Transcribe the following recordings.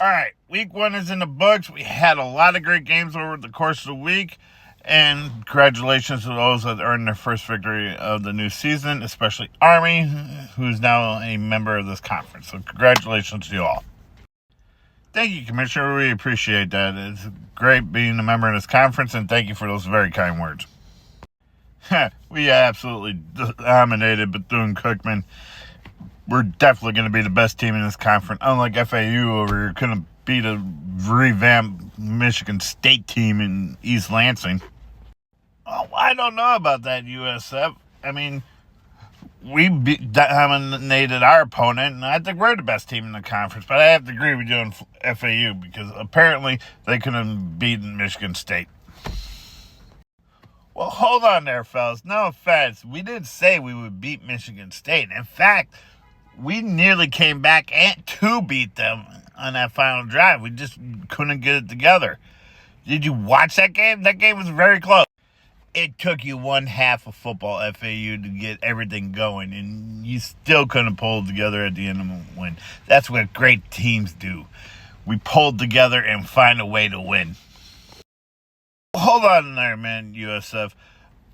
All right, week 1 is in the books. We had a lot of great games over the course of the week, and congratulations to those that earned their first victory of the new season, especially Army, who's now a member of this conference. So congratulations to you all. Thank you, Commissioner. We appreciate that. It's great being a member of this conference, and thank you for those very kind words. We absolutely dominated Bethune-Cookman. We're definitely going to be the best team in this conference. Unlike FAU over here, couldn't beat a revamped Michigan State team in East Lansing. Oh, I don't know about that, USF. I mean, we dominated our opponent, and I think we're the best team in the conference. But I have to agree with you on FAU because apparently they couldn't beat Michigan State. Well, hold on there, fellas. No offense. We didn't say we would beat Michigan State. In fact, we nearly came back to beat them on that final drive. We just couldn't get it together. Did you watch that game? That game was very close. It took you one half of football, FAU, to get everything going, and you still couldn't pull it together at the end of the win. That's what great teams do. We pulled together and find a way to win. Hold on there, man, USF.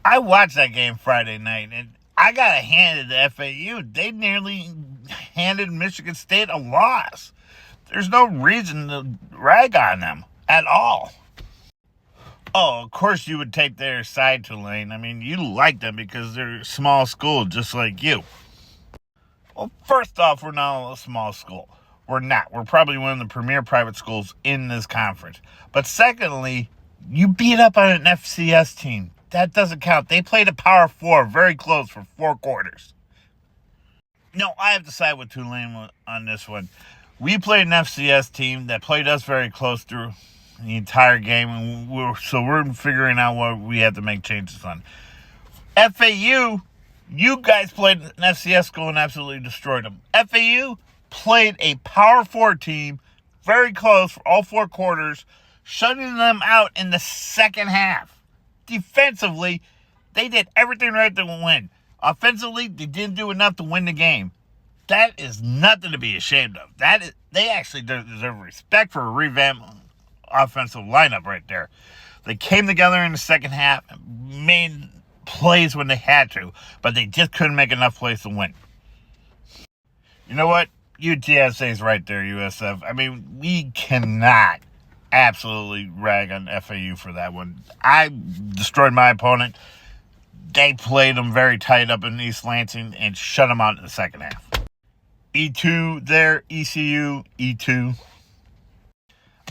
I watched that game Friday night, and I got to hand it to FAU. They nearly handed Michigan State a loss. There's no reason to rag on them at all. Oh, of course you would take their side, Tulane. I mean, you like them because they're a small school just like you. Well, first off, we're not a small school. We're not. We're probably one of the premier private schools in this conference. But secondly, you beat up on an FCS team. That doesn't count. They played a Power 4 very close for 4 quarters. No, I have to side with Tulane on this one. We played an FCS team that played us very close through the entire game, and we're figuring out what we have to make changes on. FAU, you guys played an FCS school and absolutely destroyed them. FAU played a Power 4 team very close for all 4 quarters, shutting them out in the second half. Defensively, they did everything right to win. Offensively, they didn't do enough to win the game. That is nothing to be ashamed of. They actually deserve respect for a revamped offensive lineup right there. They came together in the second half and made plays when they had to, but they just couldn't make enough plays to win. You know what? UTSA is right there, USF. I mean, we cannot absolutely rag on FAU for that one. I destroyed my opponent. They played them very tight up in East Lansing and shut them out in the second half. E2 there, ECU, E2.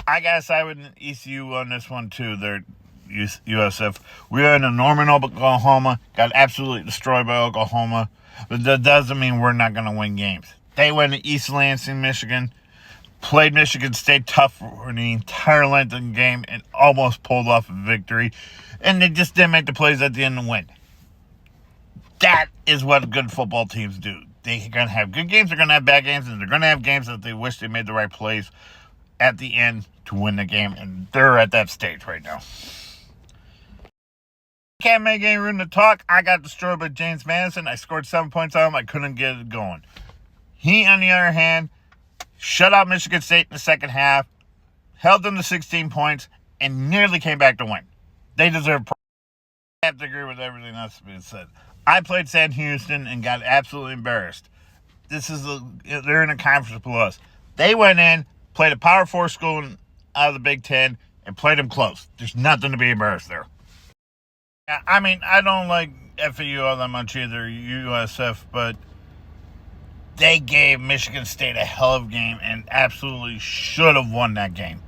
I gotta side with ECU on this one too. They're USF. We were in Norman, Oklahoma. Got absolutely destroyed by Oklahoma. But that doesn't mean we're not gonna win games. They went to East Lansing, Michigan. Played Michigan State tough for the entire length of the game and almost pulled off a victory. And they just didn't make the plays at the end to win. That is what good football teams do. They're going to have good games, they're going to have bad games, and they're going to have games that they wish they made the right plays at the end to win the game. And they're at that stage right now. Can't make any room to talk. I got destroyed by James Madison. I scored 7 points on him. I couldn't get it going. He, on the other hand, shut out Michigan State in the second half, held them to 16 points, and nearly came back to win. They deserve praise. I have to agree with everything that's been said. I played Sam Houston and got absolutely embarrassed. They're in a conference below us. They went in, played a Power 4 school out of the Big Ten, and played them close. There's nothing to be embarrassed there. I mean, I don't like FAU all that much either, USF, but they gave Michigan State a hell of a game and absolutely should have won that game.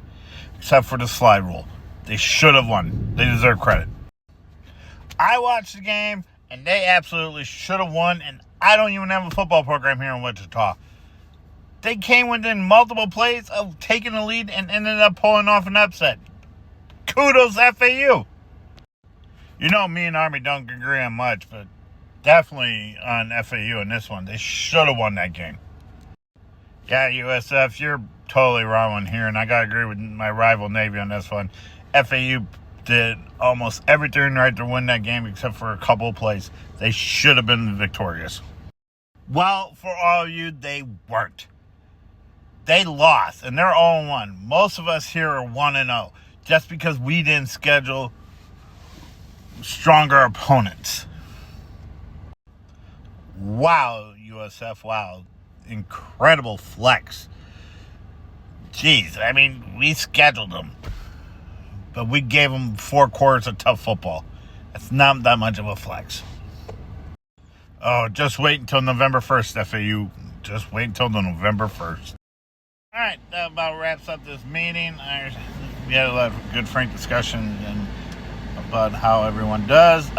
Except for the slide rule. They should have won. They deserve credit. I watched the game, and they absolutely should have won, and I don't even have a football program here in Wichita. They came within multiple plays of taking the lead and ended up pulling off an upset. Kudos, FAU. You know, me and Army don't agree on much, but definitely on FAU in this one. They should have won that game. Yeah, USF, you're totally wrong on here, and I got to agree with my rival Navy on this one. FAU did almost everything right to win that game except for a couple of plays. They should have been victorious. Well, for all of you, they weren't. They lost, and they're 0-1. Most of us here are 1-0, just because we didn't schedule stronger opponents. Wow, USF, wow. Incredible flex. Jeez, I mean, we scheduled them, but we gave them 4 quarters of tough football. That's not that much of a flex. Oh, just wait until November 1st, FAU. Just wait until the November 1st. All right, that about wraps up this meeting. We had a lot of good, frank discussion about how everyone does.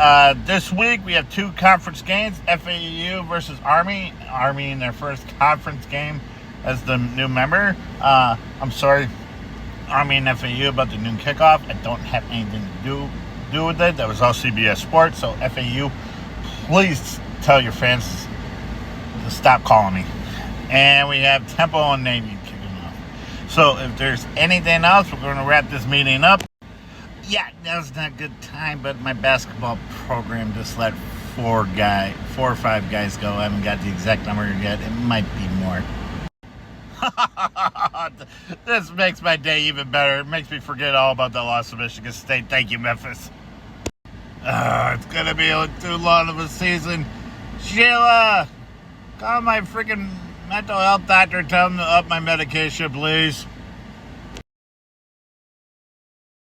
This week, we have 2 conference games, FAU versus Army. Army in their first conference game as the new member. I'm sorry, Army and FAU, about the noon kickoff. I don't have anything to do with it. That was all CBS Sports. So FAU, please tell your fans to stop calling me. And we have Temple and Navy kicking off. So if there's anything else, we're going to wrap this meeting up. Yeah, now's not a good time, but my basketball program just let 4 or 5 guys go. I haven't got the exact number yet. It might be more. This makes my day even better. It makes me forget all about the loss of Michigan State. Thank you, Memphis. It's going to be too long of a season. Sheila, call my freaking mental health doctor. Tell him to up my medication, please.